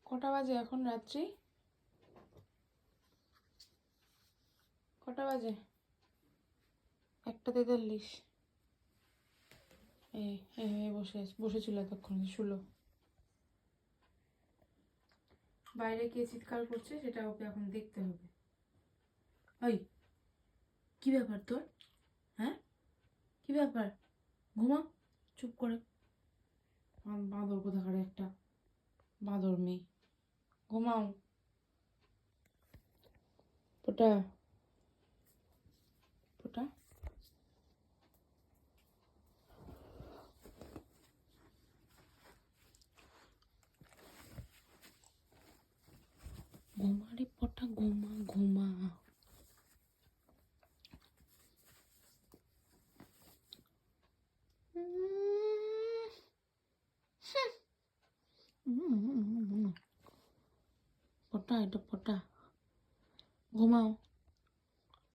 কটা বাজে এখন রাত্রি? কটা বাজে? 1:43। বসেছিল এতক্ষণ, শুলো। বাইরে কে চিৎকার করছে সেটা ওকে এখন দেখতে হবে। ওই কি ব্যাপার তোর? হ্যাঁ, কি ব্যাপার? ঘুমা চুপ করে। বাঁদর কোথাকার একটা, বাঁদর মেয়ে। ঘুমাও পোটা, পোটা। ঘুমা রে পোটা, ঘুমা ঘুমা। পোটা, এটা পোটা। ঘুমাও।